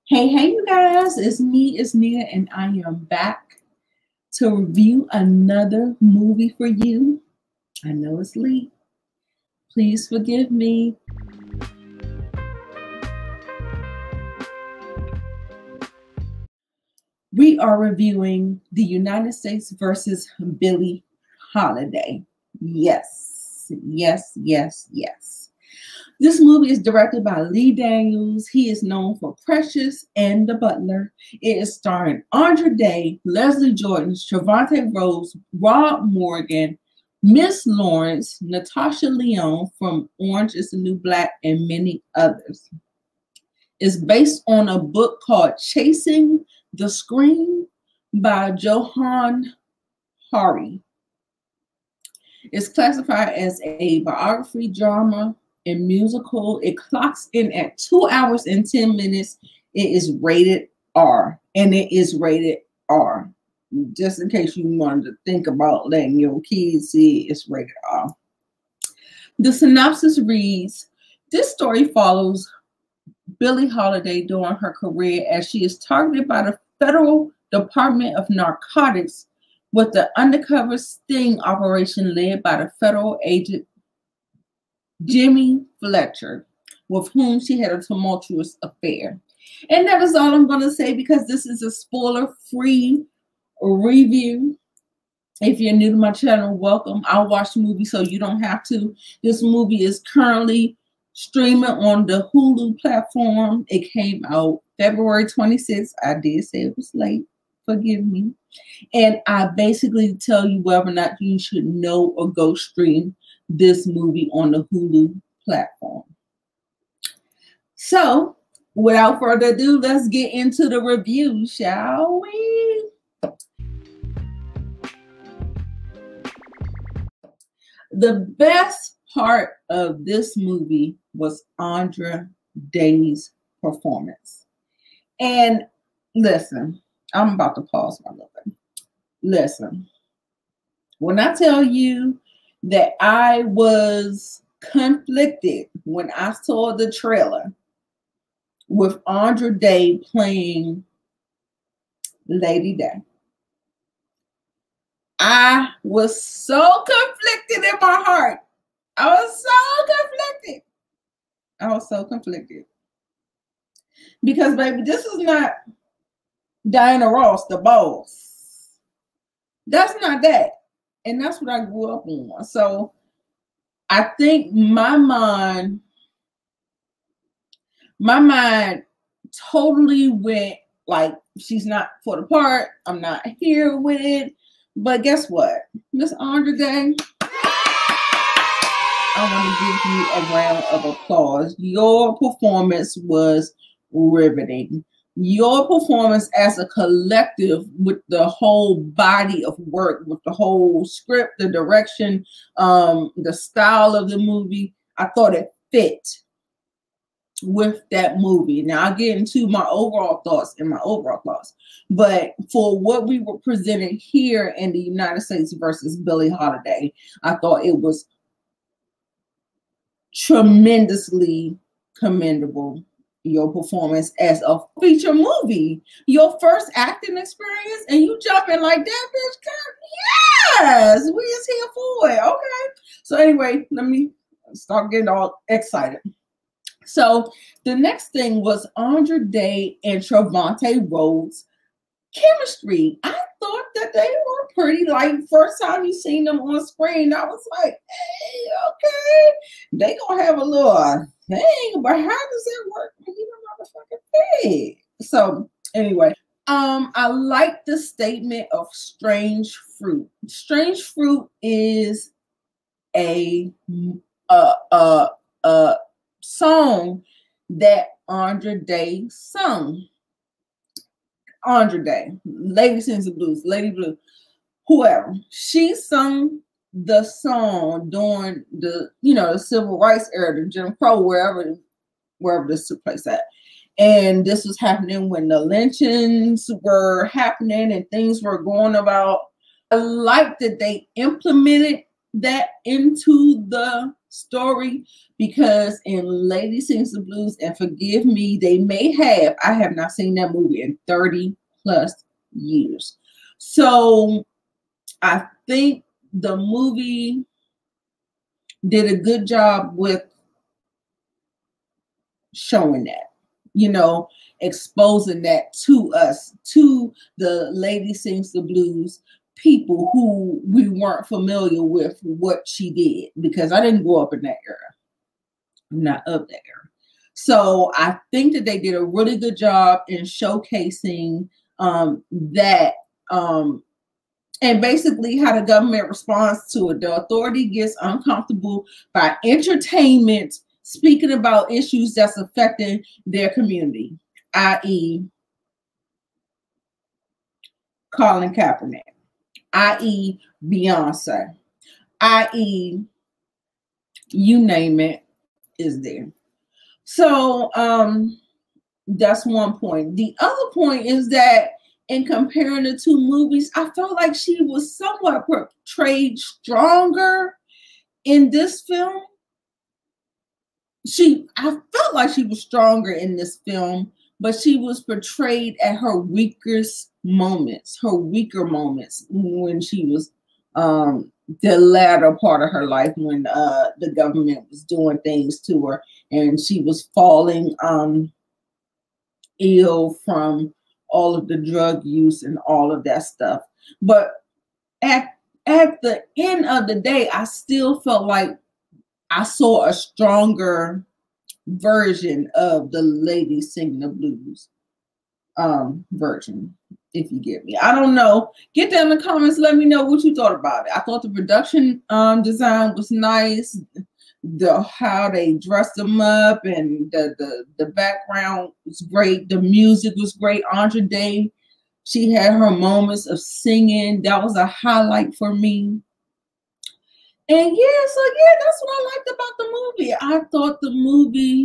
Hey, you guys, it's me, it's Nita, and I am back to review another movie for you. I know it's late. Please forgive me. We are reviewing the United States versus Billie Holiday. Yes. This movie is directed by Lee Daniels. He is known for Precious and The Butler. It is starring Andra Day, Leslie Jordan, Trevante Rose, Rob Morgan, Miss Lawrence, Natasha Lyonne from Orange is the New Black, and many others. It's based on a book called Chasing the Scream by Johann Hari. It's classified as a biography, drama, and musical. It clocks in at 2 hours and 10 minutes. It is rated R, and it is rated R. Just in case you wanted to think about letting your kids see it, it's rated R. The synopsis reads, this story follows Billie Holiday during her career as she is targeted by the Federal Department of Narcotics with the undercover sting operation led by the federal agent Jimmy Fletcher, with whom she had a tumultuous affair. And that is all I'm going to say because this is a spoiler-free review. If you're new to my channel, welcome. I'll watch the movie so you don't have to. This movie is currently streaming on the Hulu platform. It came out February 26th. I did say it was late. Forgive me. And I basically tell you whether or not you should know or go stream this movie on the Hulu platform. So, without further ado, let's get into the review, shall we? The best part of this movie was Andra Day's performance. And listen, I'm about to pause my little bit. Listen, when I tell you that I was conflicted when I saw the trailer with Andra Day playing Lady Day, I was so conflicted in my heart. I was so conflicted. Because, baby, this is not Diana Ross, the boss. That's not that. And that's what I grew up on. So I think my mind totally went like, she's not for the part. I'm not here with it. But guess what? Miss Andra Day, I want to give you a round of applause. Your performance was riveting. Your performance as a collective with the whole body of work, with the whole script, the direction, the style of the movie, I thought it fit with that movie. Now I'll get into my overall thoughts. But for what we were presenting here in the United States versus Billie Holiday, I thought it was tremendously commendable. Your performance as a feature movie, your first acting experience, and you jumping like that, bitch. God, yes, we is here for it. Okay. So anyway, let me start getting all excited. So the next thing was Andra Day and Trevante Rose chemistry. I thought that they were pretty, like, first time you seen them on screen, I was like, hey, okay, they gonna have a little thing, but how does it work when you don't motherfucking thing? So anyway, I like the statement of Strange Fruit. Strange Fruit is a song that Andra Day sung. Andra Day, Lady Sings the Blues, Lady Blue, whoever. She sung the song during the, the civil rights era, the Jim Crow, wherever this took place at. And this was happening when the lynchings were happening and things were going about. I like that they implemented that into the story, because in Lady Sings the Blues, and forgive me, they may have, I have not seen that movie in 30 plus years. So I think the movie did a good job with showing that, you know, exposing that to us, to the Lady Sings the Blues people who we weren't familiar with what she did, because I didn't grow up in that era. I'm not of that era. So I think that they did a really good job in showcasing that and basically how the government responds to it. The authority gets uncomfortable by entertainment speaking about issues that's affecting their community, i.e. Colin Kaepernick, i.e. Beyonce, i.e. you name it is there. So that's one point. The other point is that in comparing the two movies, I felt like she was somewhat portrayed stronger in this film. I felt like she was stronger in this film, but she was portrayed at her weakest moments, her weaker moments, when she was the latter part of her life, when the government was doing things to her and she was falling ill from all of the drug use and all of that stuff. But at the end of the day, I still felt like I saw a stronger version of the Lady Singing the Blues version, if you get me. I don't know. Get down in the comments. Let me know what you thought about it. I thought the production design was nice. How they dressed them up and the background was great. The music was great. Andra Day, she had her moments of singing. That was a highlight for me. And yeah, so yeah, that's what I liked about the movie.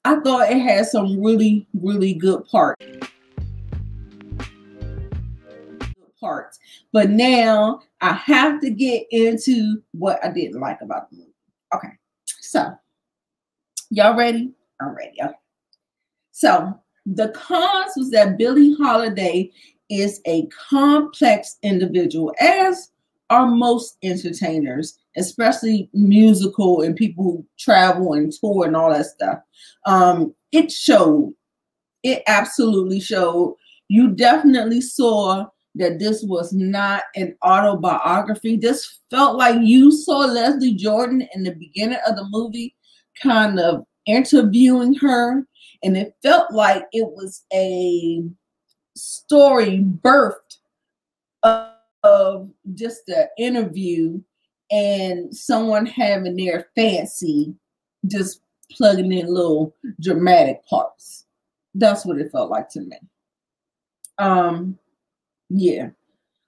I thought it had some really, really good parts. But now I have to get into what I didn't like about the movie. Okay, so y'all ready? I'm ready. Okay. So the cons was that Billie Holiday is a complex individual, as are most entertainers, especially musical and people who travel and tour and all that stuff. It showed. It absolutely showed. You definitely saw that this was not an autobiography. This felt like you saw Leslie Jordan in the beginning of the movie kind of interviewing her, and it felt like it was a story birthed of just the interview and someone having their fancy just plugging in little dramatic parts. That's what it felt like to me. Yeah.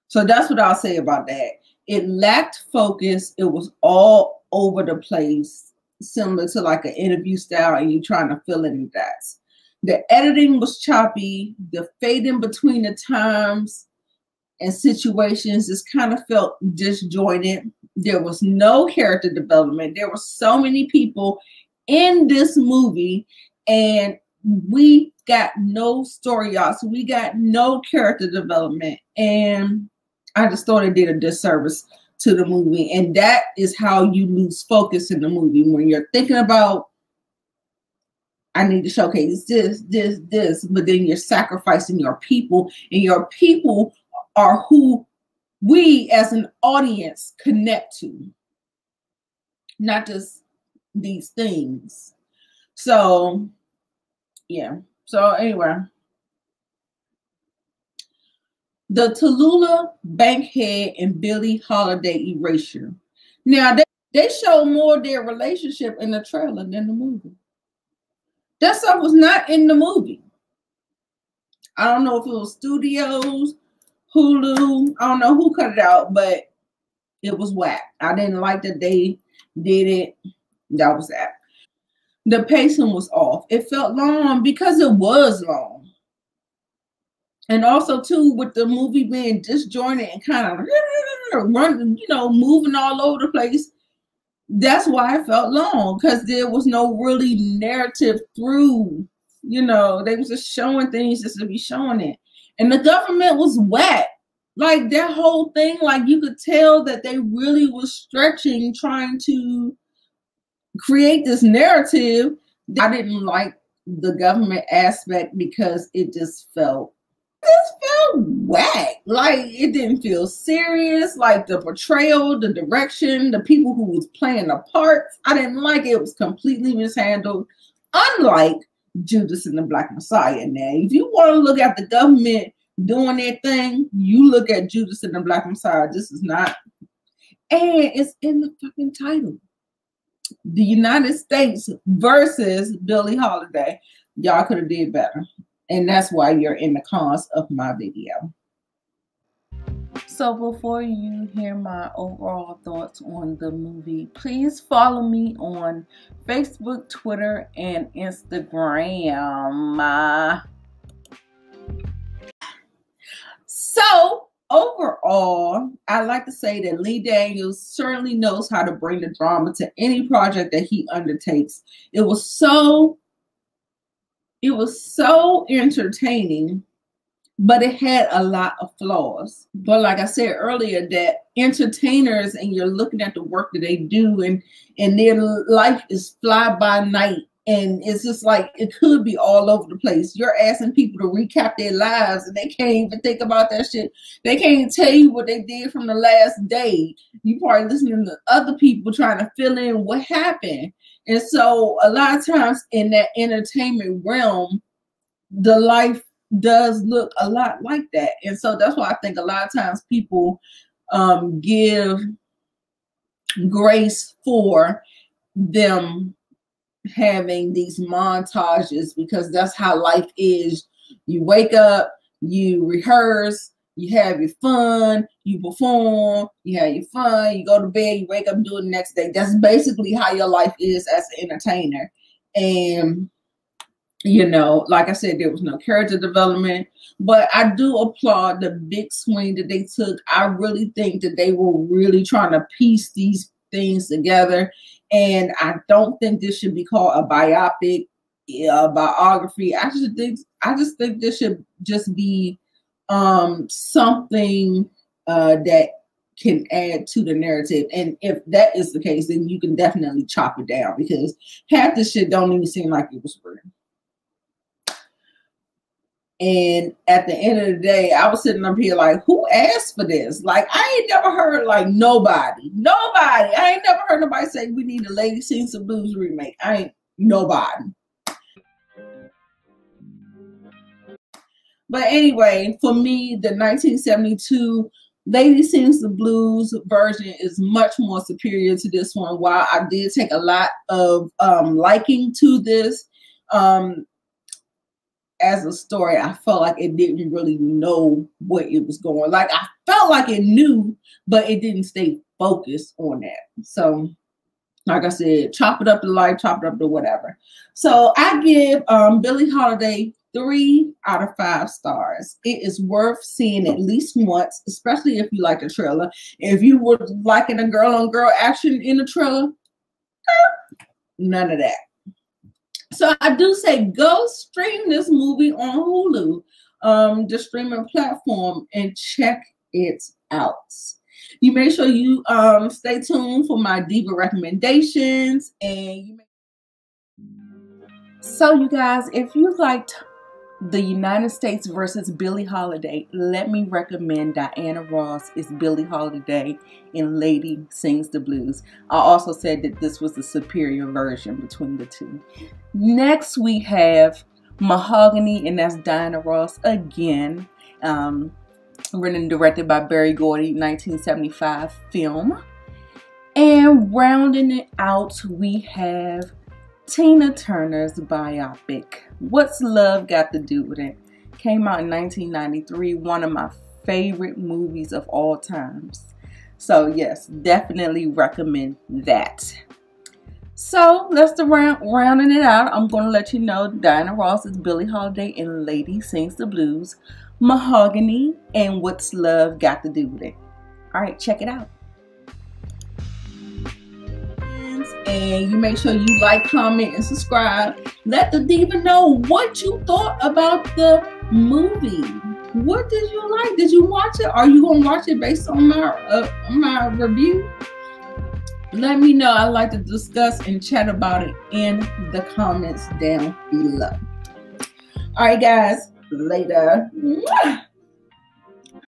So that's what I'll say about that. It lacked focus. It was all over the place, similar to like an interview style, and you trying to fill in the dots. The editing was choppy. The fading between the times and situations just kind of felt disjointed. There was no character development. There were so many people in this movie, and we got no story, y'all. So we got no character development, and I just thought it did a disservice to the movie. And that is how you lose focus in the movie, when you're thinking about, I need to showcase this, but then you're sacrificing your people, and your people are who we as an audience connect to, not just these things. So yeah. So anyway, the Tallulah Bankhead and Billie Holiday erasure. Now they show more of their relationship in the trailer than the movie. That stuff was not in the movie. I don't know if it was studios, Hulu. I don't know who cut it out, but it was whack. I didn't like that they did it. That was that. The pacing was off. It felt long because it was long. And also too, with the movie being disjointed and kind of running, you know, moving all over the place, that's why it felt long, because there was no really narrative through, you know, they was just showing things just to be showing it. And the government was whack. Like that whole thing, like you could tell that they really was stretching, trying to create this narrative. I didn't like the government aspect because it just felt whack. Like it didn't feel serious. Like the portrayal, the direction, the people who was playing the parts, I didn't like it. It was completely mishandled. Unlike Judas and the Black Messiah. Now, if you want to look at the government doing their thing, you look at Judas and the Black Messiah. This is not, and it's in the fucking title. The United States versus Billie Holiday. Y'all could have did better. And that's why you're in the cons of my video. So before you hear my overall thoughts on the movie, please follow me on Facebook, Twitter, and Instagram. So overall, I like to say that Lee Daniels certainly knows how to bring the drama to any project that he undertakes. It was so entertaining, but it had a lot of flaws. But like I said earlier, that entertainers, and you're looking at the work that they do, and their life is fly by night, and it's just like it could be all over the place. You're asking people to recap their lives, and they can't even think about that shit. They can't tell you what they did from the last day. You probably listening to other people trying to fill in what happened. And so a lot of times in that entertainment realm, the life does look a lot like that. And so that's why I think a lot of times people give grace for them having these montages, because that's how life is. You wake up, you rehearse, you have your fun, you perform, you have your fun, you go to bed, you wake up and do it the next day. That's basically how your life is as an entertainer. And you know, like I said, there was no character development, but I do applaud the big swing that they took. I really think that they were really trying to piece these things together. And I don't think this should be called a biopic, a biography. I just think this should just be something that can add to the narrative. And if that is the case, then you can definitely chop it down, because half the shit don't even seem like it was real. And at the end of the day, I was sitting up here like, who asked for this? Like, I ain't never heard, like, nobody. I ain't never heard nobody say we need a Lady Sings the Blues remake. Nobody. But anyway, for me, the 1972 Lady Sings the Blues version is much more superior to this one. While I did take a lot of liking to this, as a story, I felt like it didn't really know what it was going. Like, I felt like it knew, but it didn't stay focused on that. So, like I said, chop it up to life, chop it up to whatever. So I give Billie Holiday 3 out of 5 stars. It is worth seeing at least once, especially if you like the trailer. If you were liking a girl-on-girl action in the trailer, none of that. So I do say go stream this movie on Hulu, the streaming platform, and check it out. You make sure you stay tuned for my Diva recommendations. And so you guys, if you liked the United States versus Billie Holiday, let me recommend Diana Ross is Billie Holiday in Lady Sings the Blues. I also said that this was the superior version between the two. Next we have Mahogany, and that's Diana Ross again. Written and directed by Berry Gordy, 1975 film. And rounding it out, we have Tina Turner's biopic, What's Love Got to Do With It? Came out in 1993, one of my favorite movies of all times. So yes, definitely recommend that. So let's rounding it out. I'm going to let you know Diana Ross is Billie Holiday and Lady Sings the Blues, Mahogany, and What's Love Got to Do with It. All right, check it out. And you make sure you like, comment, and subscribe. Let the diva know what you thought about the movie. What did you like? Did you watch it? Are you going to watch it based on my review? Let me know. I'd like to discuss and chat about it in the comments down below. All right, guys. Later. Mwah!